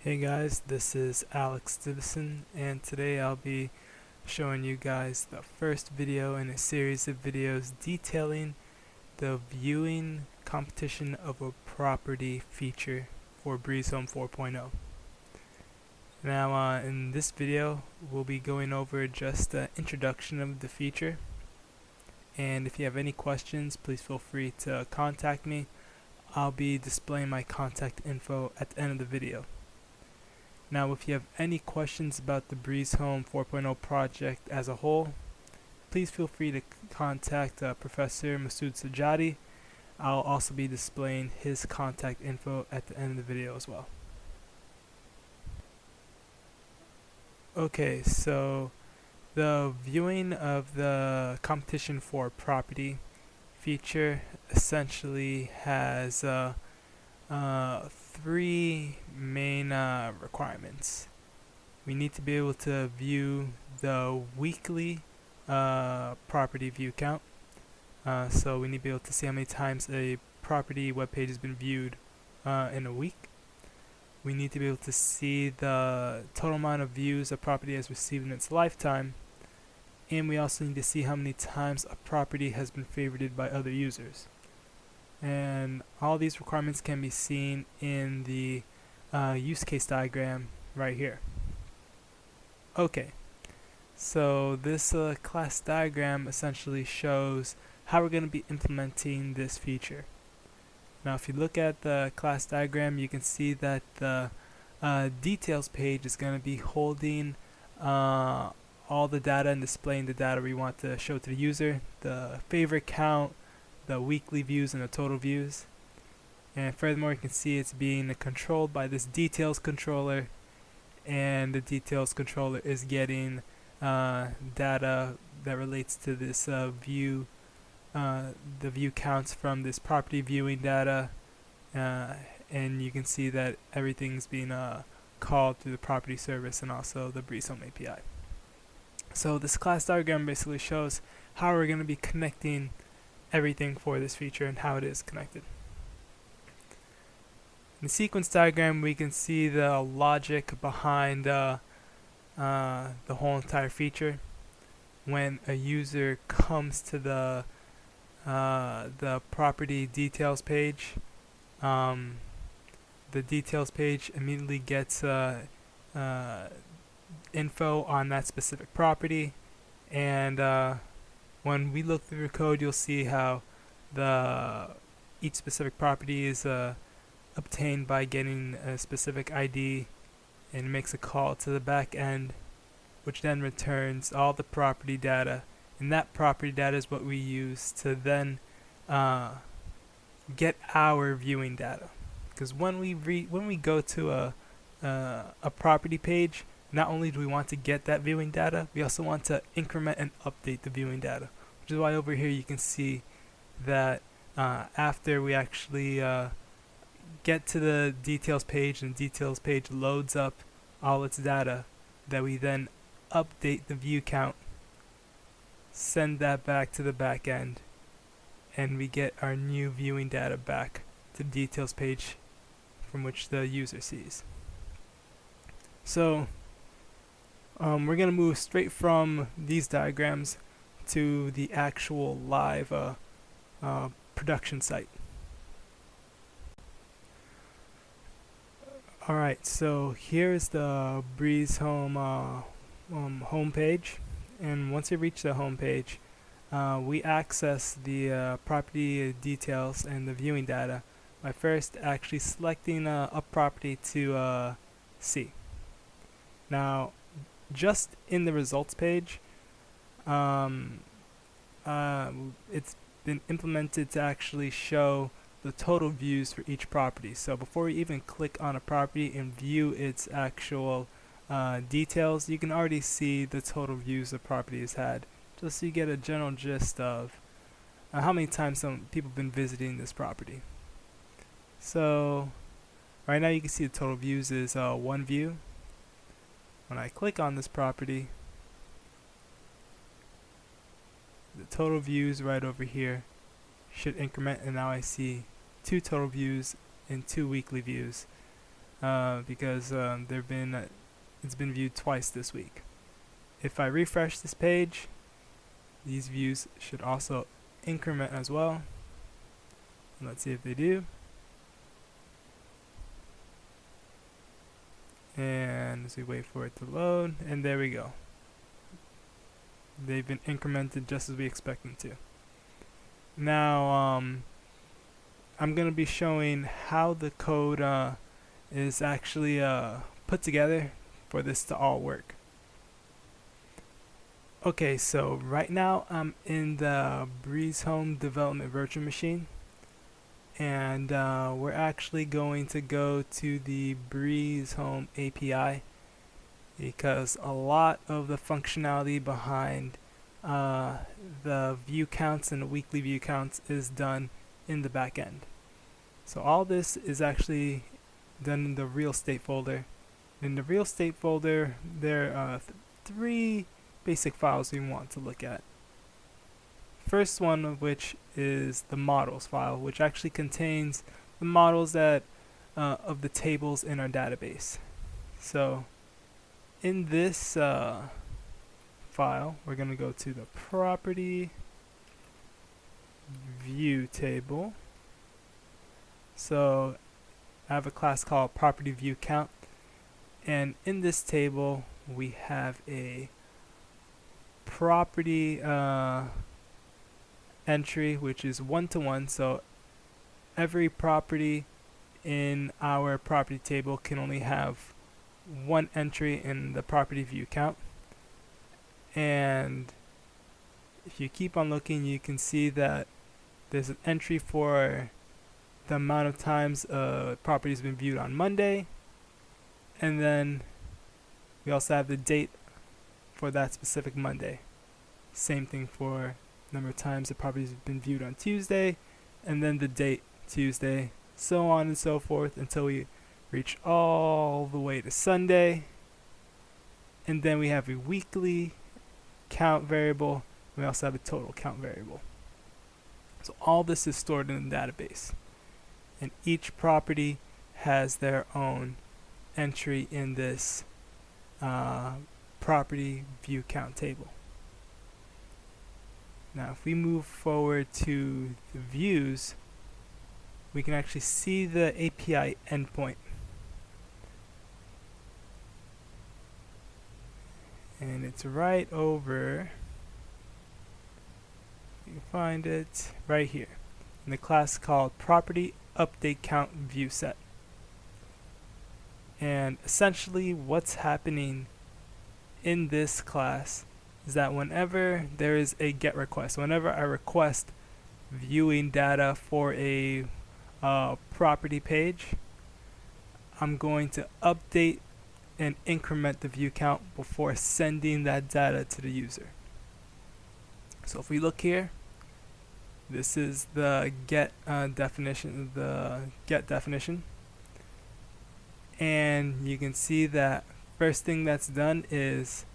Hey guys, this is Alex Divison, and today I'll be showing you guys the first video in a series of videos detailing the viewing competition of a property feature for BreazeHome 4.0. Now in this video we'll be going over just the introduction of the feature, and if you have any questions please feel free to contact me. I'll be displaying my contact info at the end of the video. Now, if you have any questions about the BreazeHome 4.0 project as a whole, please feel free to contact Professor Masood Sajadi. I'll also be displaying his contact info at the end of the video as well. Okay, so the viewing of the competition for property feature essentially has three main requirements. We need to be able to view the weekly property view count. So we need to be able to see how many times a property web page has been viewed in a week. We need to be able to see the total amount of views a property has received in its lifetime. And we also need to see how many times a property has been favorited by other users. And all these requirements can be seen in the use case diagram right here. Okay, so this class diagram essentially shows how we're going to be implementing this feature. Now if you look at the class diagram, you can see that the details page is going to be holding all the data and displaying the data we want to show to the user, the favorite count, the weekly views, and the total views. And furthermore, you can see it's being controlled by this details controller, and the details controller is getting data that relates to this view, the view counts from this property viewing data, and you can see that everything's being called through the property service and also the BreazeHome API. So this class diagram basically shows how we're going to be connecting everything for this feature and how it is connected. In the sequence diagram, we can see the logic behind the whole entire feature. When a user comes to the property details page, the details page immediately gets info on that specific property, and when we look through the code, you'll see how each specific property is obtained by getting a specific ID, and makes a call to the back end, which then returns all the property data, and that property data is what we use to then get our viewing data. Because when we go to a property page, not only do we want to get that viewing data, we also want to increment and update the viewing data, which is why over here you can see that after we actually get to the details page, and the details page loads up all its data, that we then update the view count, send that back to the back end, and we get our new viewing data back to the details page from which the user sees. So we're going to move straight from these diagrams to the actual live production site. Alright, so here's the BreazeHome homepage, and once you reach the homepage, we access the property details and the viewing data by first actually selecting a property to see. Now, just in the results page, it's been implemented to actually show the total views for each property. So before we even click on a property and view its actual details, you can already see the total views the property has had, just so you get a general gist of how many times some people have been visiting this property. So right now you can see the total views is one view. When I click on this property, the total views right over here should increment, and now I see 2 total views and 2 weekly views. because it's been viewed twice this week. If I refresh this page, these views should also increment as well. Let's see if they do. And as we wait for it to load, and there we go. They've been incremented just as we expect them to. Now, I'm going to be showing how the code is actually put together for this to all work. Okay, so right now I'm in the BreazeHome development virtual machine, and we're actually going to go to the BreazeHome API because a lot of the functionality behind the view counts and the weekly view counts is done in the back end. So all this is actually done in the real estate folder. In the real estate folder, there are three basic files we want to look at. First one of which is the models file, which actually contains the models that of the tables in our database. So in this file, we're going to go to the property view table. So I have a class called property view count, and in this table we have a property entry which is 1-to-1, so every property in our property table can only have one entry in the property view count. And if you keep on looking, you can see that there's an entry for the amount of times a property has been viewed on Monday, and then we also have the date for that specific Monday. Same thing for number of times the property has been viewed on Tuesday, and then the date Tuesday, so on and so forth until we reach all the way to Sunday. And then we have a weekly count variable. We also have a total count variable. So all this is stored in the database, and each property has their own entry in this property view count table. Now if we move forward to the views, we can actually see the API endpoint. And it's right over, you can find it right here in the class called property update count view set. And essentially what's happening in this class is that whenever there is a GET request, whenever I request viewing data for a property page, I'm going to update and increment the view count before sending that data to the user. So if we look here, this is the GET definition, and you can see that first thing that's done is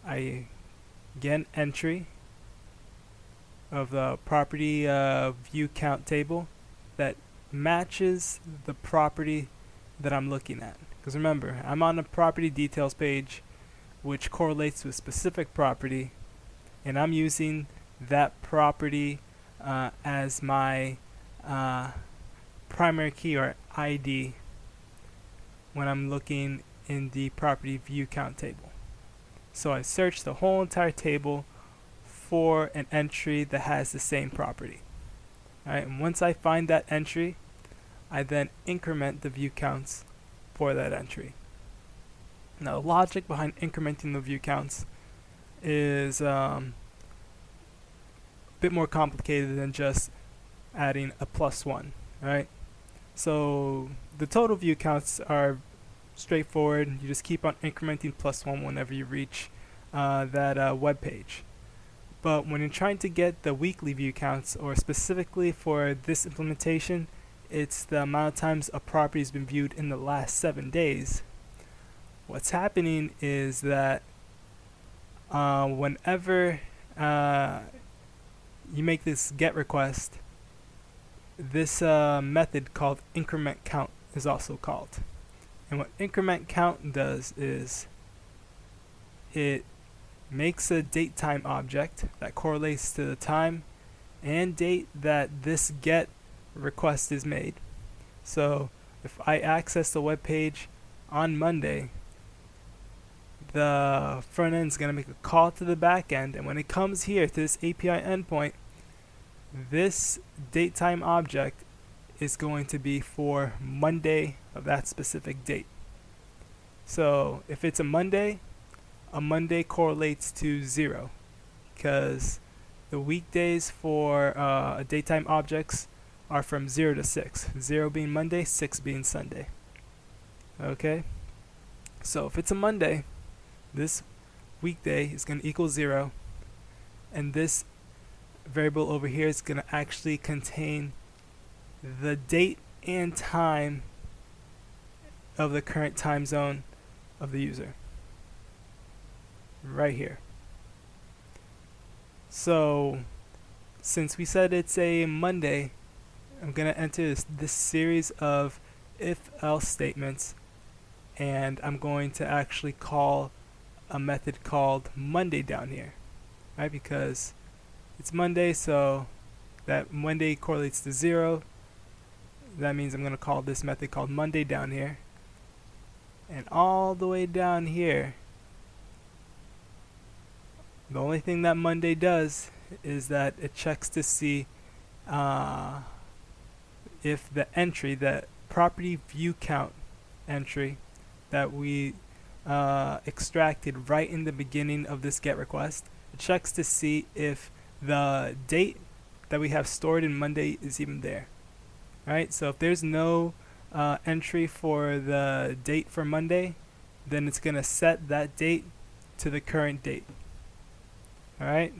I get an entry of the property view count table that matches the property that I'm looking at. Because remember, I'm on a property details page which correlates to a specific property, and I'm using that property as my primary key or ID when I'm looking in the property view count table. So I search the whole entire table for an entry that has the same property. Alright, and once I find that entry, I then increment the view counts for that entry. Now the logic behind incrementing the view counts is a bit more complicated than just adding a +1. Alright, so the total view counts are straightforward. You just keep on incrementing +1 whenever you reach that web page. But when you're trying to get the weekly view counts, or specifically for this implementation, it's the amount of times a property has been viewed in the last 7 days. What's happening is that whenever you make this GET request, this method called increment count is also called. And what increment count does is it makes a DateTime object that correlates to the time and date that this GET request is made. So if I access the web page on Monday, the front end is going to make a call to the back end, and when it comes here to this API endpoint, this DateTime object is going to be for Monday of that specific date. So if it's a Monday correlates to 0, because the weekdays for DateTime objects are from 0 to 6. 0 being Monday, 6 being Sunday. Okay? So if it's a Monday, this weekday is going to equal 0, and this variable over here is going to actually contain the date and time of the current time zone of the user. Right here. So since we said it's a Monday, I'm going to enter this series of if-else statements, and I'm going to actually call a method called Monday down here, right? Because it's Monday, so that Monday correlates to 0. That means I'm going to call this method called Monday down here. And all the way down here, the only thing that Monday does is that it checks to see if the entry, that property view count entry that we extracted right in the beginning of this GET request, it checks to see if the date that we have stored in Monday is even there. Right? So if there's no entry for the date for Monday, then it's going to set that date to the current date. Alright?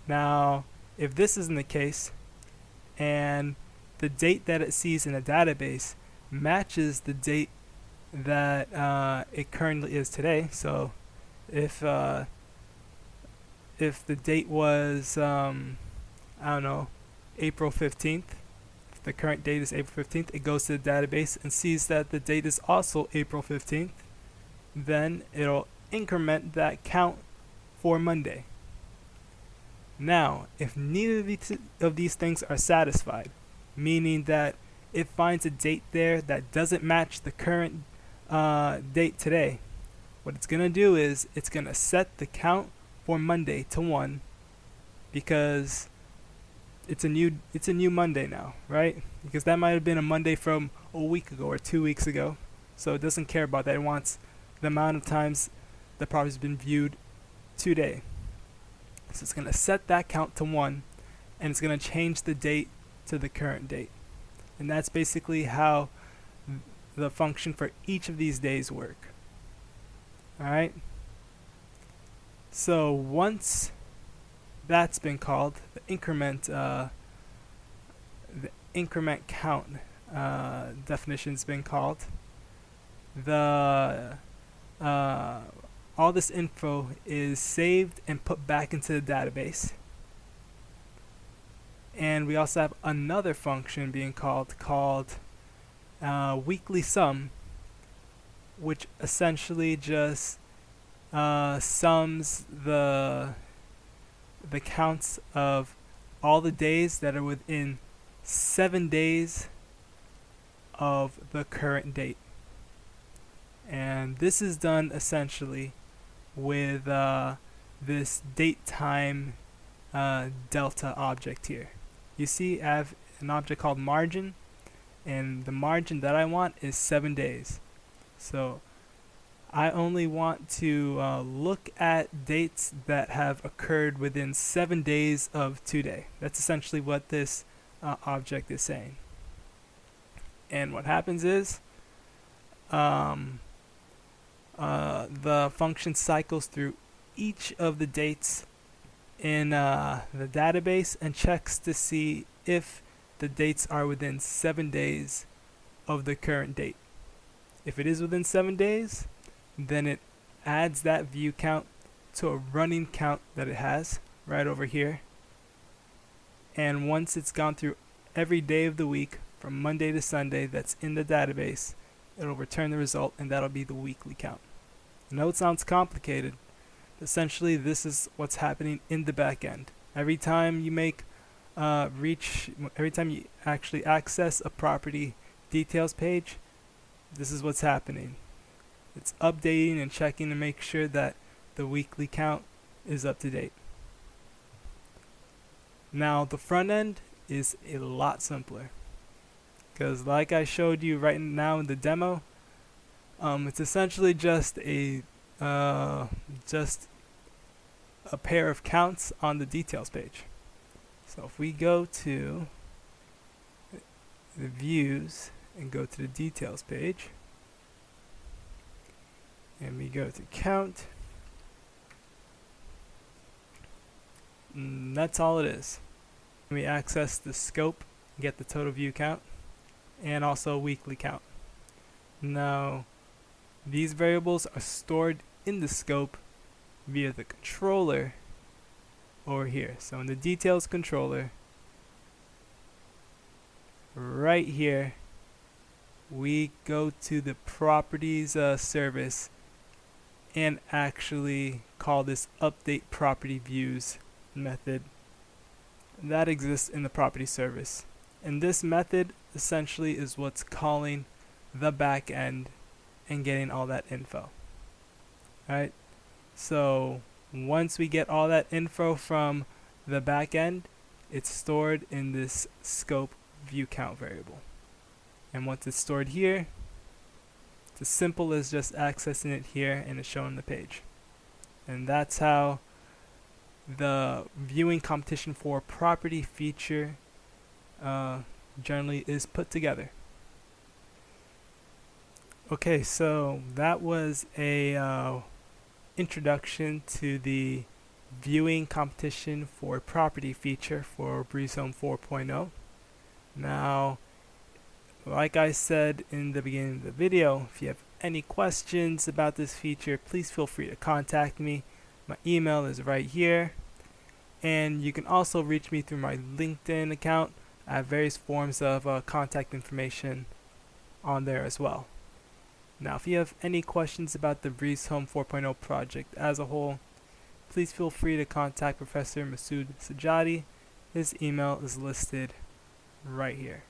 Now, if this isn't the case, and the date that it sees in a database matches the date that it currently is today, so if the date was, I don't know, April 15th, if the current date is April 15th, it goes to the database and sees that the date is also April 15th, then it'll increment that count for Monday. Now, if neither of these things are satisfied, meaning that it finds a date there that doesn't match the current date today, what it's going to do is it's going to set the count for Monday to 1, because it's a new Monday now, right? Because that might have been a Monday from a week ago or 2 weeks ago, so it doesn't care about that. It wants the amount of times the property's been viewed today. So it's going to set that count to 1, and it's going to change the date to the current date. And that's basically how the function for each of these days work. Alright? So once that's been called, the increment count definition's been called, the all this info is saved and put back into the database. And we also have another function being called weekly sum, which essentially just sums the counts of all the days that are within 7 days of the current date. And this is done essentially with this DateTime delta object here. You see I have an object called margin, and the margin that I want is 7 days. So I only want to look at dates that have occurred within 7 days of today. That's essentially what this object is saying. And what happens is the function cycles through each of the dates in the database and checks to see if the dates are within 7 days of the current date. If it is within 7 days, then it adds that view count to a running count that it has right over here. And once it's gone through every day of the week from Monday to Sunday that's in the database, it'll return the result, and that'll be the weekly count. I know it sounds complicated. Essentially, this is what's happening in the back end. Every time you make every time you actually access a property details page, this is what's happening. It's updating and checking to make sure that the weekly count is up to date. Now the front end is a lot simpler, because like I showed you right now in the demo, it's essentially just a pair of counts on the details page. So if we go to the views and go to the details page, and we go to count, and that's all it is. We access the scope, get the total view count, and also weekly count. Now these variables are stored in the scope via the controller over here. So in the details controller, right here, we go to the properties service and actually call this update property views method that exists in the property service. And this method essentially is what's calling the back end and getting all that info. Alright, so once we get all that info from the back end, it's stored in this scope view count variable. And once it's stored here, it's as simple as just accessing it here and it's shown on the page. And that's how the viewing competition for property feature generally is put together. Okay, so that was a introduction to the viewing competition for property feature for BreazeHome 4.0. Now, like I said in the beginning of the video, if you have any questions about this feature, please feel free to contact me. My email is right here, and you can also reach me through my LinkedIn account. I have various forms of contact information on there as well. Now, if you have any questions about the BreazeHome 4.0 project as a whole, please feel free to contact Professor Masood Sajadi. His email is listed right here.